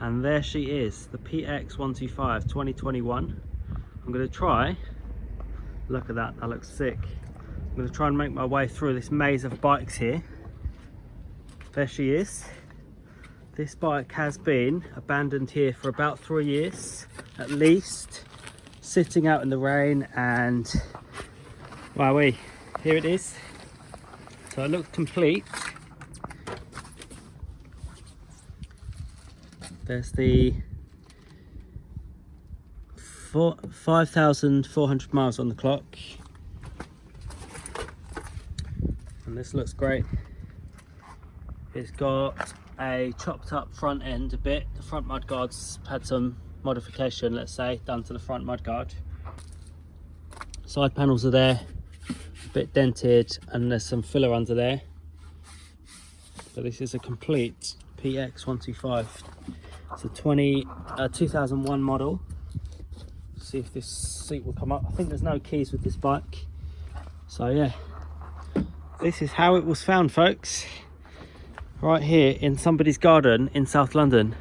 And there she is, the PX 125 2021. I'm going to try, look at that, that looks sick. I'm going to try and make my way through this maze of bikes here. There she is. This bike has been abandoned here for about 3 years at least, sitting out in the rain, and wowee, here it is. So it looks complete. There's the 5,400 miles on the clock, and this looks great. It's got a chopped up front end a bit. The front mudguard's had some modification, let's say, done to the front mudguard. Side panels are there, a bit dented, and there's some filler under there. But this is a complete PX 125. It's a 2001 model. See if this seat will come up. I think there's no keys with this bike. So yeah, this is how it was found, folks. Right here in somebody's garden in South London.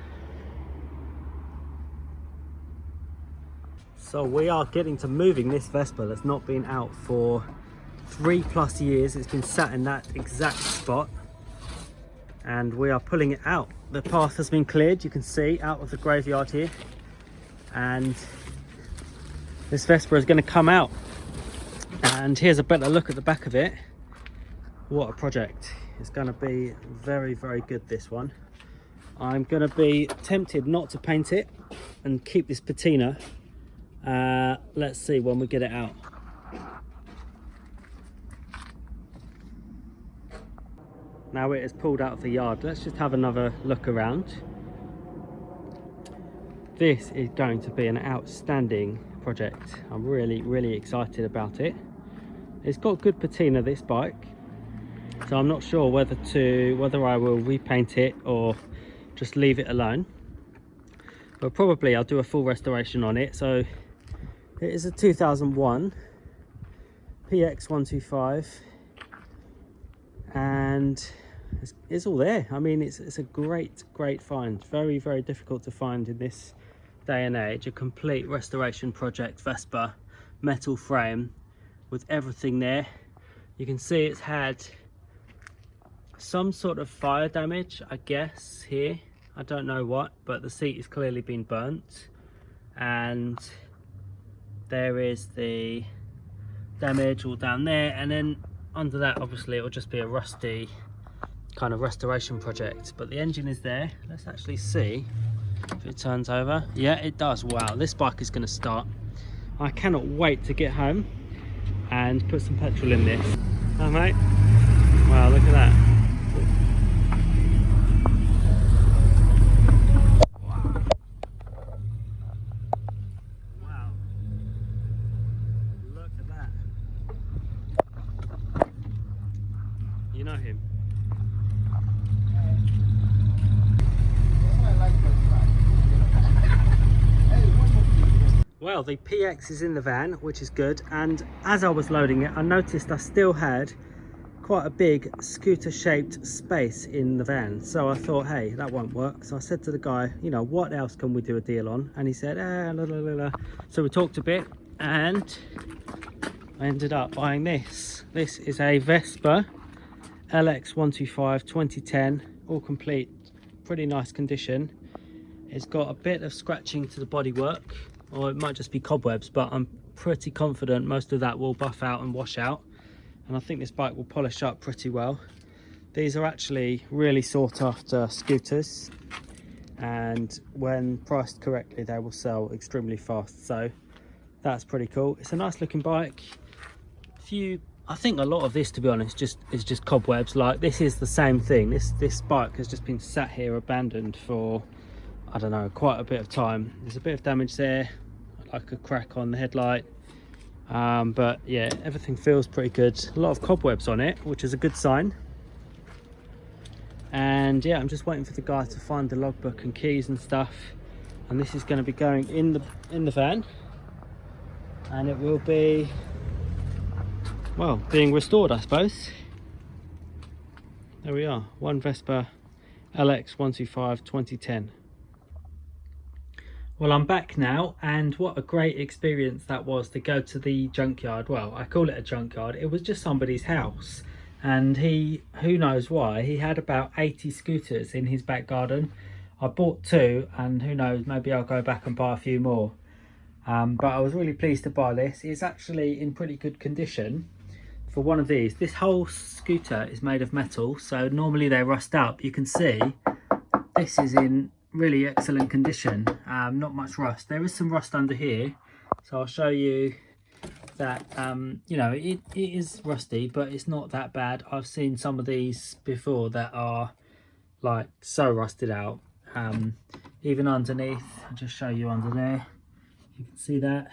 So we are getting to moving this Vespa that's not been out for 3+ years. It's been sat in that exact spot, and we are pulling it out. The path has been cleared, you can see, out of the graveyard here, and this Vespa is going to come out. And here's a better look at the back of it. What a project. It's going to be very, very good, this one. I'm going to be tempted not to paint it and keep this patina. Let's see when we get it out. Now it is pulled out of the yard, let's just have another look around. This is going to be an outstanding project. I'm really, really excited about it. It's got good patina, this bike, so I'm not sure whether I will repaint it or just leave it alone. But probably I'll do a full restoration on it. So it is a 2001 PX 125, and it's all there. I mean, it's a great find. Very, very difficult to find in this day and age. A complete restoration project Vespa, metal frame with everything there. You can see it's had some sort of fire damage, I guess, here. I don't know what, but the seat has clearly been burnt, and there is the damage all down there, and then under that obviously it will just be a rusty kind of restoration project. But the engine is there. Let's actually see if it turns over. Yeah, it does. Wow, this bike is going to start. I cannot wait to get home and put some petrol in this. Oh mate, wow, look at that. Wow, look at that. You know him. Well, the PX is in the van, which is good, and as I was loading it, I noticed I still had quite a big scooter shaped space in the van. So I thought, hey, that won't work. So I said to the guy, you know, what else can we do a deal on? And he said, la, la, la, la. So we talked a bit, and I ended up buying this. This is a Vespa LX125 2010, all complete, pretty nice condition. It's got a bit of scratching to the bodywork, or it might just be cobwebs, but I'm pretty confident most of that will buff out and wash out, and I think this bike will polish up pretty well. These are actually really sought after scooters, and when priced correctly they will sell extremely fast, so that's pretty cool. It's a nice looking bike. I think a lot of this, to be honest, is just cobwebs. Like, this is the same thing. This bike has just been sat here abandoned for, I don't know, quite a bit of time. There's a bit of damage there, like a crack on the headlight, but yeah, everything feels pretty good. A lot of cobwebs on it, which is a good sign. And yeah, I'm just waiting for the guy to find the logbook and keys and stuff, and this is going to be going in the van, and it will be, well, being restored, I suppose. There we are, one Vespa LX125 2010. Well, I'm back now, and what a great experience that was to go to the junkyard. Well, I call it a junkyard. It was just somebody's house, and who knows why, he had about 80 scooters in his back garden. I bought 2, and who knows, maybe I'll go back and buy a few more. But I was really pleased to buy this. It's actually in pretty good condition for one of these. This whole scooter is made of metal, so normally they rust out. You can see this is in really excellent condition. Not much rust. There is some rust under here, so I'll show you that. You know, it is rusty, but it's not that bad. I've seen some of these before that are like so rusted out. Even underneath, I'll just show you under there. You can see that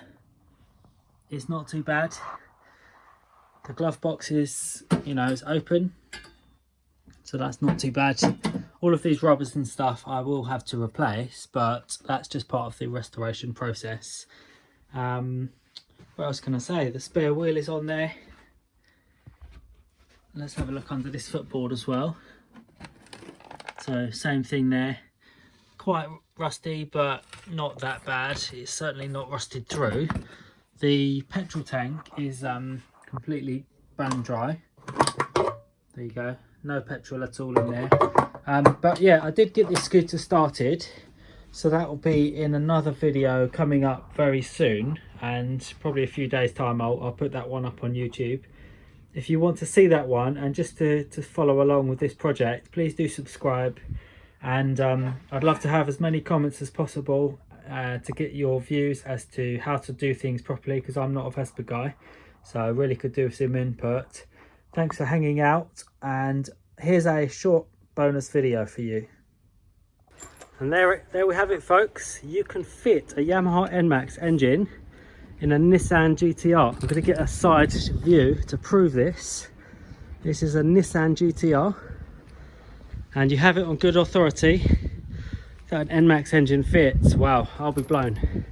it's not too bad. The glove box is, you know, is open, so that's not too bad. All of these rubbers and stuff I will have to replace, but that's just part of the restoration process. What else can I say? The spare wheel is on there. Let's have a look under this footboard as well. So same thing there. Quite rusty, but not that bad. It's certainly not rusted through. The petrol tank is completely bone dry. There you go. No petrol at all in there. But yeah, I did get this scooter started, so that will be in another video coming up very soon, and probably a few days time I'll put that one up on YouTube. If you want to see that one and just to follow along with this project, please do subscribe, and I'd love to have as many comments as possible to get your views as to how to do things properly, because I'm not a Vespa guy, so I really could do with some input. Thanks for hanging out, and here's a short bonus video for you. And there we have it, folks. You can fit a Yamaha NMAX engine in a Nissan GTR. I'm going to get a side view to prove this. This is a Nissan GTR, and you have it on good authority that an NMAX engine fits. Wow, I'll be blown.